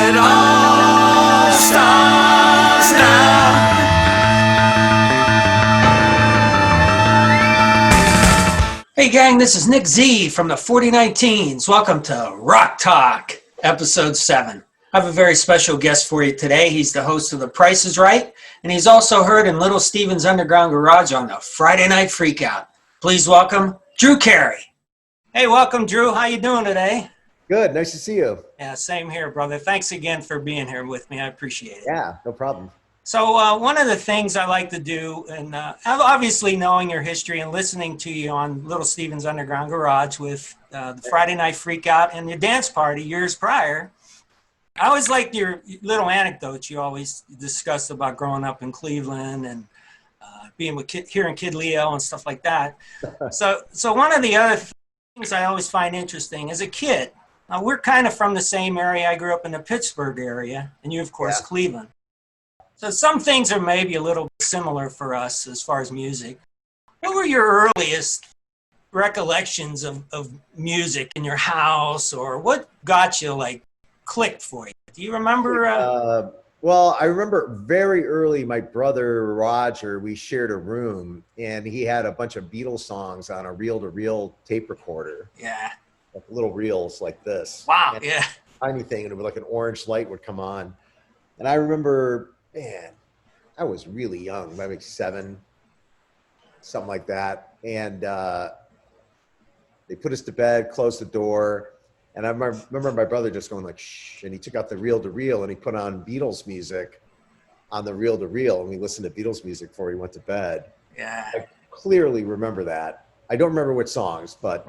it all starts now. Hey gang, this is Nick Z from the 4019s. Welcome to Rock Talk, episode 7. I have a very special guest for you today. He's the host of The Price is Right, and he's also heard in Little Steven's Underground Garage on the Friday Night Freakout. Please welcome Drew Carey. Hey, welcome, Drew. How you doing today? Good. Nice to see you. Yeah, same here, brother. Thanks again for being here with me. I appreciate it. Yeah, no problem. So one of the things I like to do, and obviously knowing your history and listening to you on Little Steven's Underground Garage with the Friday Night Freakout and your dance party years prior, I always liked your little anecdotes you always discussed about growing up in Cleveland and being with hearing Kid Leo and stuff like that. So one of the other things I always find interesting as a kid, we're kind of from the same area. I grew up in the Pittsburgh area, and you, of course, Cleveland. So some things are maybe a little similar for us as far as music. What were your earliest recollections of music in your house, or what got you, like, clicked for you? Do you remember? Well, I remember very early, my brother Roger, we shared a room, and he had a bunch of Beatles songs on a reel-to-reel tape recorder. Yeah. Like little reels like this. Wow, and yeah. Tiny thing, and it was like an orange light would come on. And I remember, man, I was really young, maybe 7, something like that. And they put us to bed, closed the door. And I remember my brother just going like, shh, and he took out the reel-to-reel and he put on Beatles music on the reel-to-reel, and we listened to Beatles music before he went to bed. Yeah. I clearly remember that. I don't remember which songs, but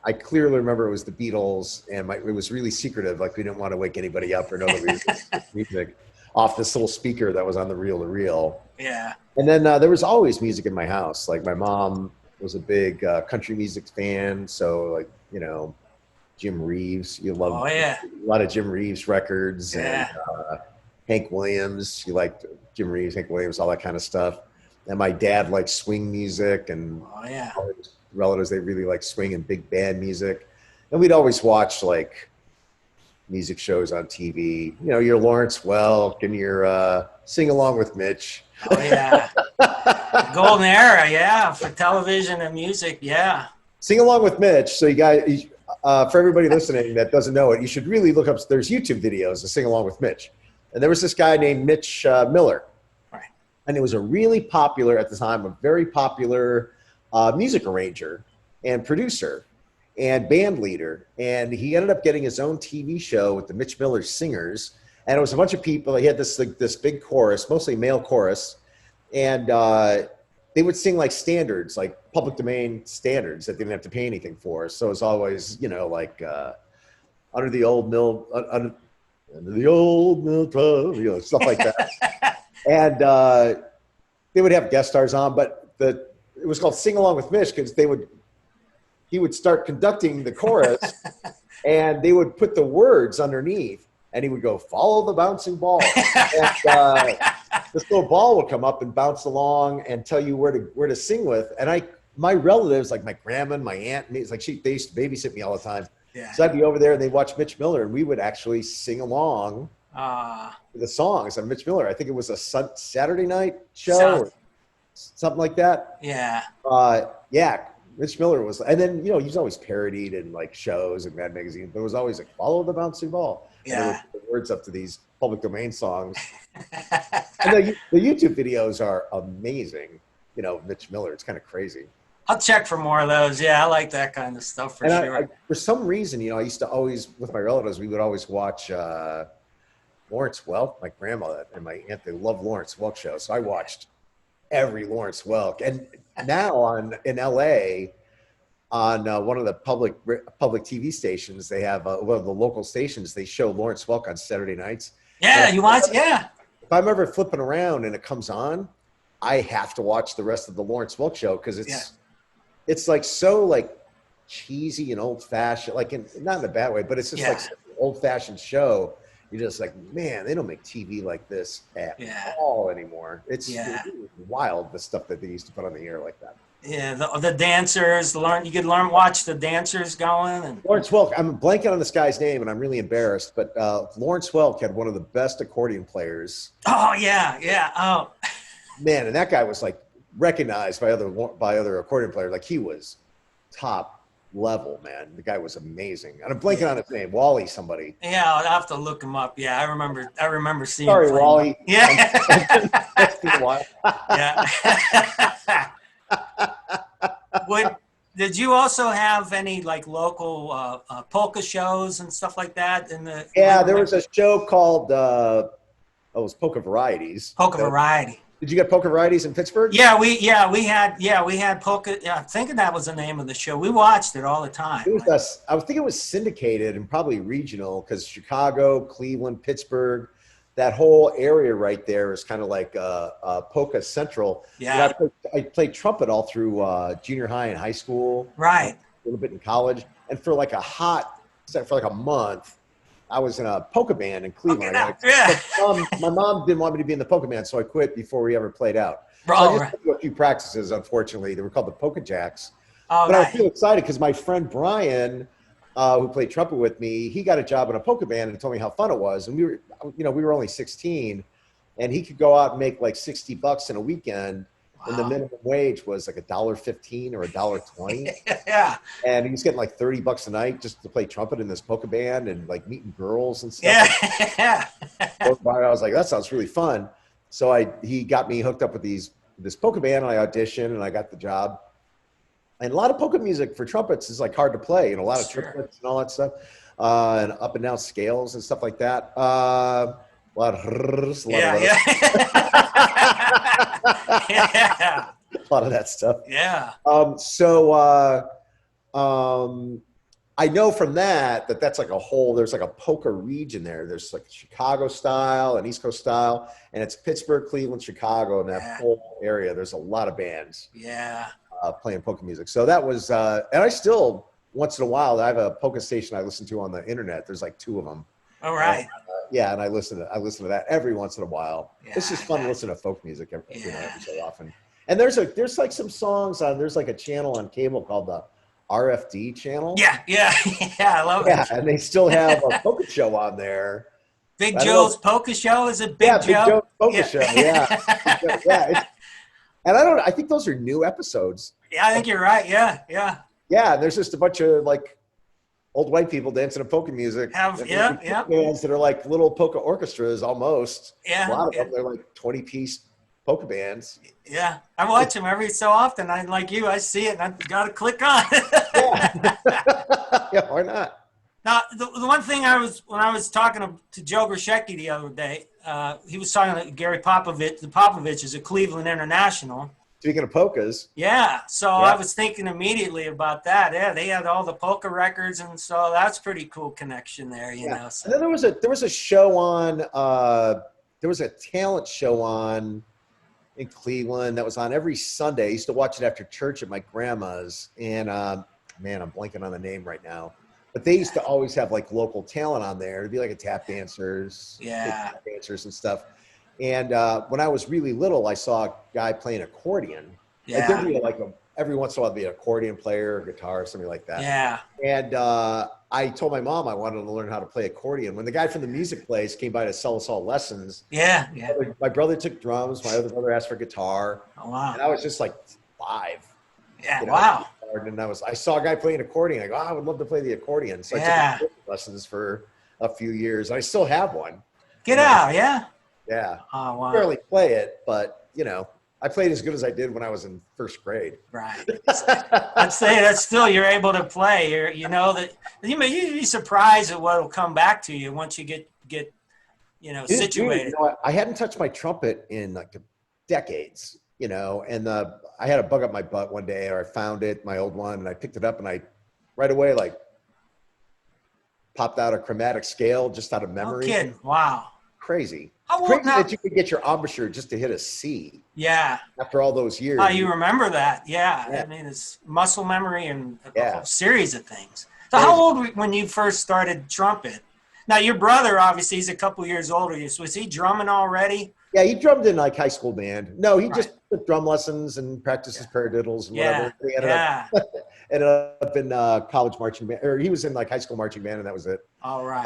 I clearly remember it was the Beatles, and it was really secretive. Like we didn't want to wake anybody up or know the music off this little speaker that was on the reel-to-reel. Yeah. And then there was always music in my house. Like my mom was a big country music fan. So like, you know, Jim Reeves, you love a lot of Jim Reeves records and Hank Williams. You liked Jim Reeves, Hank Williams, all that kind of stuff. And my dad liked swing music, and all his relatives, they really liked swing and big band music. And we'd always watch like music shows on TV. You know, your Lawrence Welk and your Sing Along with Mitch. Oh, yeah. Golden era, yeah, for television and music, yeah. Sing Along with Mitch. So you guys... for everybody listening that doesn't know it, you should really look up, there's YouTube videos to Sing Along with Mitch. And there was this guy named Mitch Miller. Right. And it was a really popular, at the time, a very popular music arranger and producer and band leader. And he ended up getting his own TV show with the Mitch Miller Singers. And it was a bunch of people. He had this big chorus, mostly male chorus. And they would sing like standards, like public domain standards that they didn't have to pay anything for. So it's always, you know, like under the old mill, under the old mill, you know, stuff like that. And they would have guest stars on, but it was called Sing Along with Mitch because he would start conducting the chorus, and they would put the words underneath, and he would go, "Follow the bouncing ball." And, this little ball would come up and bounce along and tell you where to sing with. And my relatives, like my grandma and my aunt, it's like they used to babysit me all the time. Yeah. So I'd be over there and they'd watch Mitch Miller, and we would actually sing along with the songs of Mitch Miller. I think it was a Saturday night show or something like that. Yeah. Mitch Miller was, and then, you know, he was always parodied in like shows and Mad Magazine, but it was always like, "Follow the bouncing ball." Yeah. And the words up to these public domain songs. And the YouTube videos are amazing. You know, Mitch Miller, it's kind of crazy. I'll check for more of those. Yeah, I like that kind of stuff for sure. For some reason, you know, I used to always, with my relatives, we would always watch Lawrence Welk. My grandma and my aunt, they love Lawrence Welk shows. So I watched every Lawrence Welk. And now in LA, on one of the public TV stations, they have one of the local stations, they show Lawrence Welk on Saturday nights. Yeah, you watch? Yeah. If I'm ever flipping around and it comes on, I have to watch the rest of the Lawrence Welk show because it's like so like cheesy and old fashioned, like not in a bad way, but it's just like an old fashioned show. You're just like, man, they don't make TV like this at all anymore. It's wild, the stuff that they used to put on the air like that. Yeah, the dancers, you could watch the dancers going. And Lawrence Welk, I'm blanking on this guy's name, and I'm really embarrassed, but Lawrence Welk had one of the best accordion players. oh yeah, yeah. Oh, Man, and that guy was like recognized by other accordion players. Like he was top level, man. The guy was amazing. And I'm blanking on his name. Wally somebody. yeah. I'll have to look him up. Yeah, I remember seeing. Sorry, him playing. Wally. Yeah. It's been a while. Yeah. Did you also have any like local polka shows and stuff like that in the? Yeah, there was a show called it was Polka Varieties. Polka Variety. Did you get Polka Varieties in Pittsburgh? Yeah, we had polka. Yeah, I'm thinking that was the name of the show. We watched it all the time. It was I think it was syndicated and probably regional because Chicago, Cleveland, Pittsburgh, that whole area right there is kind of like polka central. Yeah. I played trumpet all through junior high and high school. Right. A little bit in college, and for like a month, I was in a polka band in Cleveland. Yeah. My mom didn't want me to be in the polka band, so I quit before we ever played out. So Oh, I just right. went to a few practices, unfortunately. They were called the Polka Jacks. Oh, But I was nice. really excited because my friend Brian, who played trumpet with me, he got a job in a polka band and told me how fun it was. And we were only 16, and he could go out and make like $60 in a weekend. And the Wow. minimum wage was like $1.15 or $1.20. Yeah. And he was getting like $30 a night just to play trumpet in this polka band and like meeting girls and stuff. Yeah. I was like, that sounds really fun. So he got me hooked up with this polka band, and I auditioned and I got the job. And a lot of polka music for trumpets is like hard to play, and a lot of Sure. triplets and all that stuff, and up and down scales and stuff like that. A lot of Yeah. Yeah. a lot of that stuff. Yeah. I know from that's like there's like a polka region there. There's like Chicago style and East Coast style, and it's Pittsburgh, Cleveland, Chicago, and that Yeah. whole area. There's a lot of bands Yeah. playing polka music. So that was, and I still, once in a while, I have a polka station I listen to on the internet. There's like 2 of them. All right. Yeah, and I listen to that every once in a while. It's just fun to Yeah. listen to folk music every Yeah. so often. And there's like some songs there's like a channel on cable called the RFD channel. Yeah. Yeah. Yeah. I love Yeah, it. and they still have a polka show on there. Big I don't Joe's know. Polka Show, is it Big Yeah, Joe? Big Joe's polka Yeah. show. Yeah, yeah. And I think those are new episodes. Yeah, I think you're right. Yeah. Yeah. Yeah, and there's just a bunch of like old white people dancing to polka music. Yeah. Bands that are like little polka orchestras almost. Yeah. A lot of Yeah. them, they're like 20-piece polka bands. Yeah, I watch them every so often. I see it and I got to click on. Yeah. Yeah, why not? Now, the one thing when I was talking to Joe Grishecki the other day, he was talking to Gary Popovich. The Popovich is a Cleveland International. Speaking of polkas, Yeah, so Yeah. I was thinking immediately about that. Yeah, they had all the polka records, and so that's pretty cool connection there, you know. So. And then there was a show on there was a talent show on in Cleveland that was on every Sunday. I used to watch it after church at my grandma's, and man, I'm blanking on the name right now. But they used to always have like local talent on there. It'd be like a tap dancers, Yeah. tap dancers and stuff. And when I was really little, I saw a guy playing accordion. Like there'd be like every once in a while, there'd be an accordion player, or guitar, or something like that. Yeah. And I told my mom I wanted to learn how to play accordion. When the guy from the music place came by to sell us all lessons, Yeah. Yeah. my brother took drums, my other brother asked for guitar, Oh, wow. and I was just like 5. Yeah. you know, Wow. And I saw a guy playing accordion. I go, I would love to play the accordion. So I Yeah. took lessons for a few years. I still have one. Get out. Yeah. Yeah. Oh, wow. Barely play it, but I played as good as I did when I was in first grade. Right. I'd say that still you're able to play. You know that you'd be surprised at what will come back to you once you get situated. I hadn't touched my trumpet in like decades, and I had a bug up my butt one day, or I found it, my old one, and I picked it up, and I right away like popped out a chromatic scale just out of No memory. kidding. Wow. Crazy. How old Crazy now? that you could get your embouchure just to hit a C Yeah. after all those years. Oh, you remember that? Yeah. Yeah. I mean, it's muscle memory and a Yeah. whole series of things. So, how old were you when you first started trumpet? Now, your brother obviously he's a couple years older. So was he drumming already? Yeah, he drummed in like high school band. No, he Right. just took drum lessons and practiced his paradiddles and Yeah. whatever. He Yeah. ended up in college marching band, or he was in like high school marching band, and that was it. All right.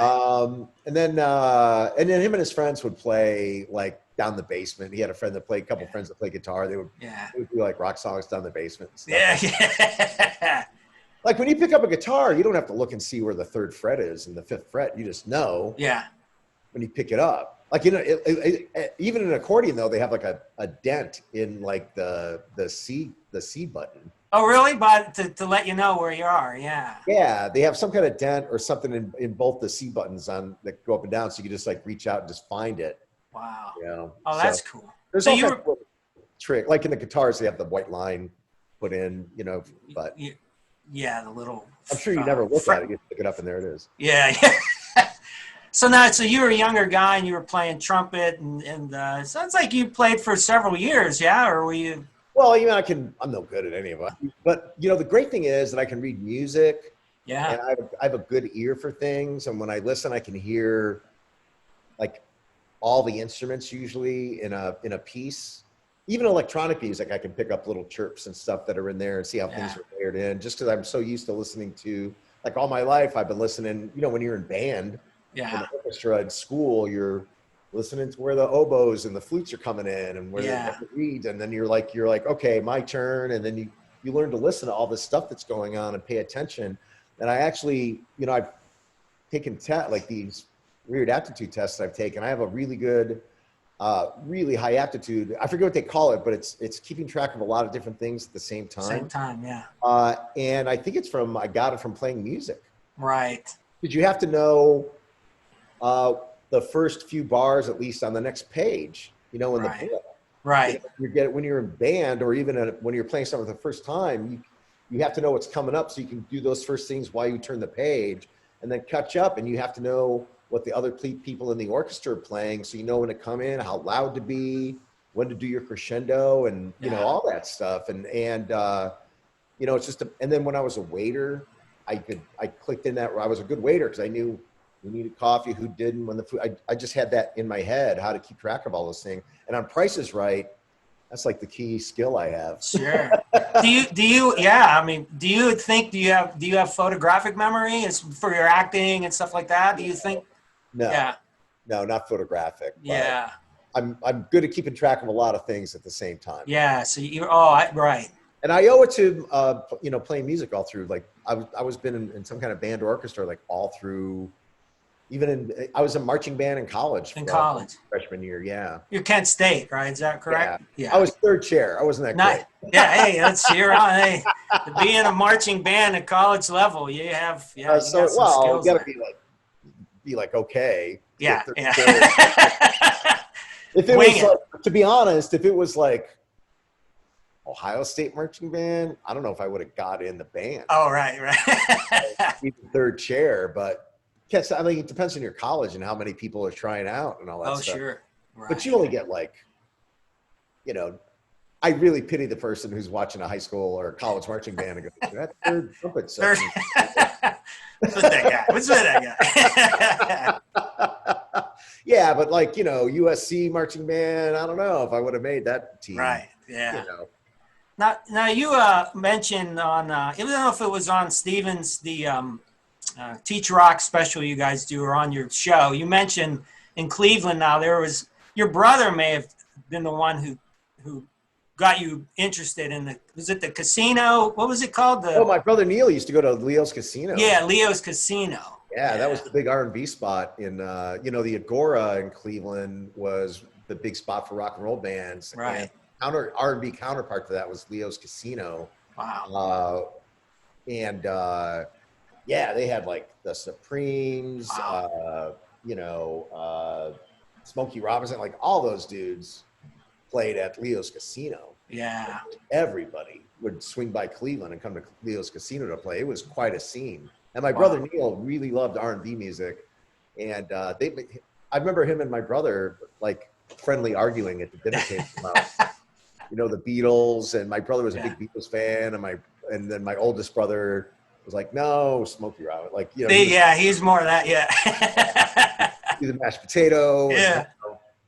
And then him and his friends would play like down the basement. He had a friend that played, a couple friends that played guitar. They would do like rock songs down the basement. And stuff. Yeah. Like when you pick up a guitar, you don't have to look and see where the third fret is and the fifth fret. You just know. Yeah. When you pick it up. Like, even in an accordion though, they have like a dent in like the C button. Oh, really? But to let you know where you are. Yeah. Yeah, they have some kind of dent or something in both the C buttons that go up and down, so you can just like reach out and just find it. Wow. You know? Oh, that's cool. There's so all kinds of trick. Like in the guitars, they have the white line put in. But yeah, the little. I'm sure you never look at it. You pick it up and there it is. Yeah. So you were a younger guy and you were playing trumpet and it sounds like you played for several years, yeah? Or were you? Well, I'm no good at any of it. But, the great thing is that I can read music. Yeah. And I have a good ear for things. And when I listen, I can hear like all the instruments usually in a piece. Even electronic music, I can pick up little chirps and stuff that are in there and see how things are layered in. Just because I'm so used to listening to, like all my life, I've been listening, when you're in band, in the orchestra in school, you're listening to where the oboes and the flutes are coming in and where the reeds, and then you're like, okay, my turn. And then you learn to listen to all this stuff that's going on and pay attention. And I actually, I've taken like these weird aptitude tests I've taken. I have a really good, really high aptitude. I forget what they call it, but it's keeping track of a lot of different things at the same time. Same time, yeah. And I think I got it from playing music. Right. Because you have to know the first few bars, at least on the next page, in the book. Right. When you're in band, or even when you're playing something for the first time, you have to know what's coming up, so you can do those first things while you turn the page, and then catch up. And you have to know what the other people in the orchestra are playing, so you know when to come in, how loud to be, when to do your crescendo, and all that stuff. And it's just. And then when I was a waiter, I clicked in that. I was a good waiter because I knew who needed coffee, who didn't, when the food. I just had that in my head, how to keep track of all those things. And on Price is Right, that's like the key skill I have. Sure. Do you? Yeah. I mean, do you have photographic memory as for your acting and stuff like that? Do you think? No. Yeah. No, not photographic. Yeah. I'm good at keeping track of a lot of things at the same time. Yeah. So right. And I owe it to playing music all through. Like I was been in some kind of band or orchestra like all through. I was in marching band in college. Freshman year, yeah. You're Kent State, right? Is that correct? Yeah. I was third chair. I wasn't that great. Yeah, hey, let's hear on. Hey, to be in a marching band at college level, you have you got to be like okay. Yeah. If it was like, to be honest, if it was like Ohio State marching band, I don't know if I would have got in the band. Oh, right. Third chair, but. I mean, it depends on your college and how many people are trying out and all that stuff. Oh, sure. Right. But you only get like, I really pity the person who's watching a high school or college marching band and goes, that third trumpet section. What's with that guy? Yeah, but like, USC marching band, I don't know if I would have made that team. Right, yeah. Now you mentioned on, even though if it was on Stevens, Teach Rock special you guys do or on your show, you mentioned in Cleveland now your brother may have been the one who got you interested in was it the casino? What was it called? My brother Neil used to go to Leo's Casino. Yeah, Leo's Casino. Yeah, that was the big R&B spot in, the Agora in Cleveland was the big spot for rock and roll bands. Right. And R&B counterpart to that was Leo's Casino. Wow. Yeah, they had like the Supremes, Smokey Robinson, like all those dudes played at Leo's Casino. Yeah. Everybody would swing by Cleveland and come to Leo's Casino to play. It was quite a scene. And my brother Neil really loved R&B music. And I remember him and my brother like friendly arguing at the dinner table about, the Beatles. And my brother was a big Beatles fan. And then my oldest brother was like, no, Smokey Robinson. Like, he's more of that, yeah. He's a mashed potato. Yeah.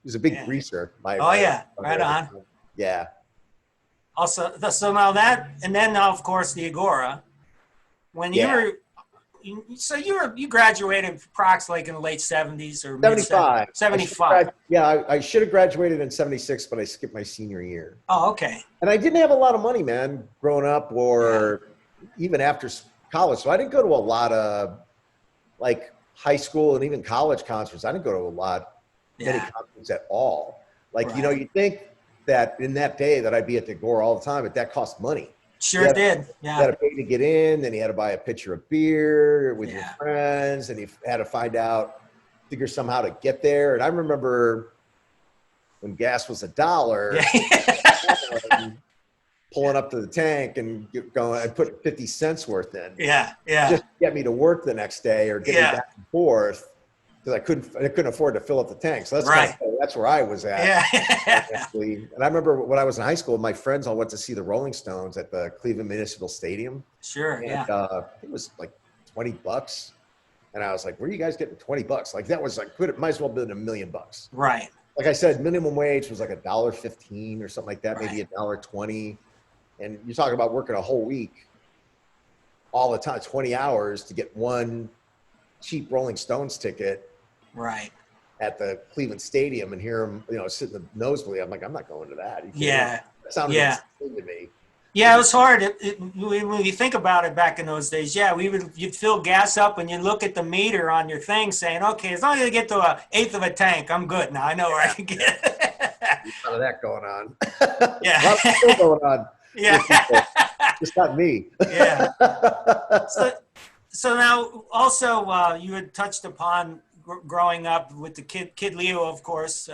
was a big Yeah. greaser. Oh yeah, right on. Yeah. Also, so now that, and then now of course the Agora. When you Yeah. were, you graduated approximately like in the late 70s or mid 75. 75. I should have graduated in 76, but I skipped my senior year. Oh, okay. And I didn't have a lot of money, man, growing up or even after college. So I didn't go to a lot of like high school and even college concerts. I didn't go to many concerts at all. Like, you know, you think that in that day that I'd be at the Gore all the time, but that cost money. Sure did. Yeah. You had to pay to get in, then you had to buy a pitcher of beer with your friends, and you had to figure somehow to get there. And I remember when gas was $1, pulling up to the tank and going and put 50 cents worth in. Yeah. Just to get me to work the next day or get me back and forth because I couldn't afford to fill up the tank. So that's where I was at. Yeah. Actually. And I remember when I was in high school, my friends all went to see the Rolling Stones at the Cleveland Municipal Stadium. Sure. And, it was like $20. And I was like, where are you guys getting $20? Like that was like, might as well have been $1 million. Right. Like I said, minimum wage was like $1.15 or something like that, maybe $1.20. And you're talking about working a whole week all the time, 20 hours to get one cheap Rolling Stones ticket at the Cleveland Stadium and hear them, sit in the nosebleed. I'm like, I'm not going to that. That sounded insane to me. Yeah, it was hard. When you think about it back in those days, you'd fill gas up and you look at the meter on your thing saying, okay, as long as I get to 1/8 of a tank, I'm good now. I know where I can get it. A lot of that going on. Yeah. A lot of still going on. Yeah. Just not me. Yeah. So now also you had touched upon growing up with the Kid Leo, of course.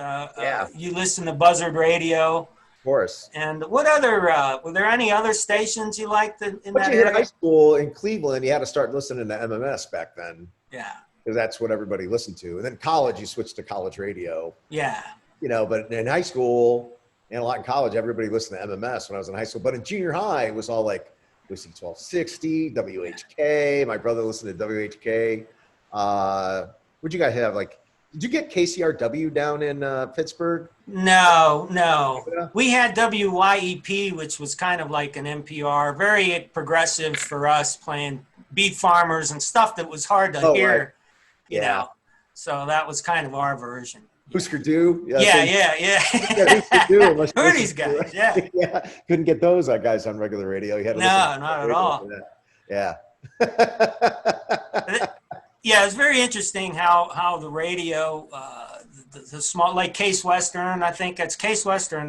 You listen to Buzzard Radio. Of course. And what other, were there any other stations you liked in that area? area? High school in Cleveland, you had to start listening to MMS back then. Yeah. Because that's what everybody listened to. And then college, you switched to college radio. Yeah. But in high school and a lot in college, everybody listened to MMS when I was in high school. But in junior high, it was all like Lucy 1260, WHK. My brother listened to WHK. What'd you guys have? Like, did you get KCRW down in Pittsburgh? No. We had WYEP, which was kind of like an NPR, very progressive for us, playing Beat Farmers and stuff that was hard to hear, you know. So that was kind of our version. Husker Du? Yeah. Who are these guys? Yeah. Couldn't get those guys on regular radio. You had to not at all. Yeah. Yeah, it's very interesting how the radio, the small, like Case Western, I think it's Case Western,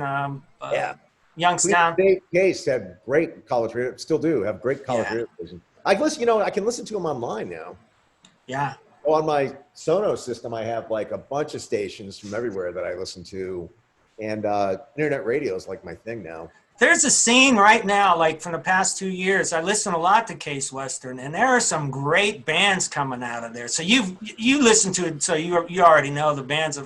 Youngstown. Case had great college radio, still do have great college radio station. I can listen to them online now. Yeah. On my Sonos system, I have like a bunch of stations from everywhere that I listen to, and internet radio is like my thing now. There's a scene right now, like from the past 2 years. I listen a lot to Case Western, and there are some great bands coming out of there. So you listen to it, so you already know the bands.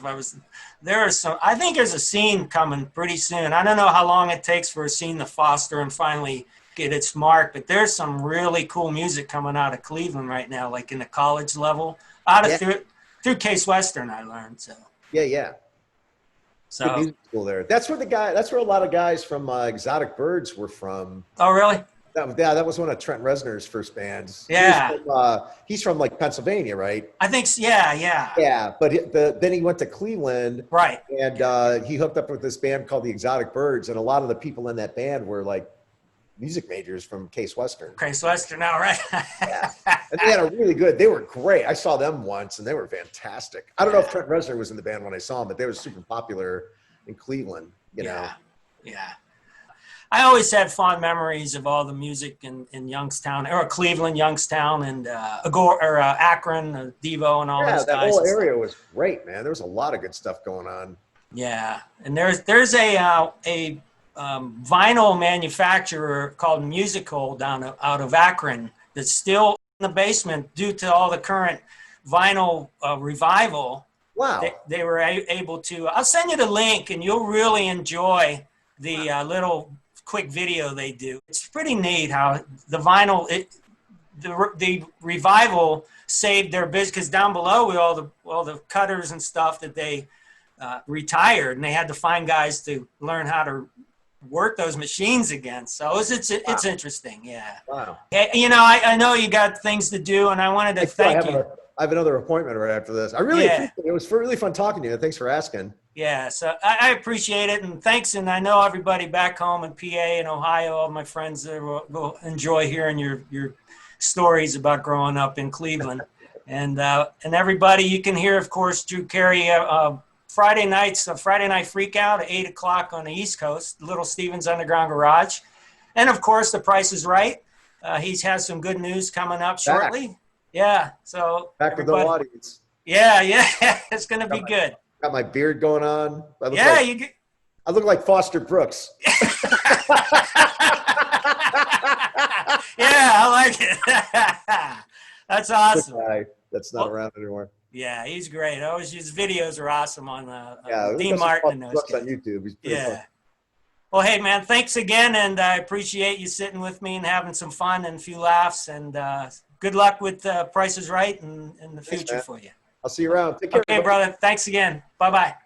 There are some. I think there's a scene coming pretty soon. I don't know how long it takes for a scene to foster and finally get its mark, but there's some really cool music coming out of Cleveland right now, like in the college level. Through Case Western, I learned. So yeah. So good music school there. That's where a lot of guys from Exotic Birds were from. Oh, really? That was one of Trent Reznor's first bands. Yeah. He's from like Pennsylvania, right? I think. Yeah. Yeah, but then he went to Cleveland, right? And he hooked up with this band called the Exotic Birds, and a lot of the people in that band were like music majors from Case Western. Case Western, now, right? Yeah. And they were great. I saw them once and they were fantastic. I don't know if Trent Reznor was in the band when I saw him, but they were super popular in Cleveland, you know? Yeah. I always had fond memories of all the music in Youngstown, or Cleveland, Youngstown, and Akron, Devo, and all those guys. Yeah, that whole area was great, man. There was a lot of good stuff going on. Yeah. And there's a vinyl manufacturer called Musical out of Akron that's still in the basement due to all the current vinyl revival. Wow. They were able to, I'll send you the link and you'll really enjoy the little quick video they do. It's pretty neat how the vinyl, the revival saved their business, because down below all the cutters and stuff that they retired, and they had to find guys to learn how to work those machines again. So it's interesting. Yeah. Wow. Hey, you know, I know you got things to do, and I wanted to thank you. I have another appointment right after this. I really appreciate it. It was really fun talking to you. Thanks for asking. Yeah, so I appreciate it, and thanks. And I know everybody back home in PA and Ohio, all my friends there will enjoy hearing your stories about growing up in Cleveland. And everybody, you can hear, of course, Drew Carey Friday nights, Friday Night Freakout at 8 o'clock on the East Coast, Little Steven's Underground Garage. And, of course, The Price is Right. He has some good news coming up shortly. Yeah, so back with the audience. Yeah, it's going to be good. Got my beard going on. I look like Foster Brooks. Yeah, I like it. That's awesome. That's not around anymore. Yeah, he's great. His videos are awesome on Dean Martin and those guys. On YouTube. He's fun. Fun. Well, hey, man, thanks again, and I appreciate you sitting with me and having some fun and a few laughs, and good luck with Price is Right in the future for you. I'll see you around. Take care. Okay, brother. Thanks again. Bye-bye.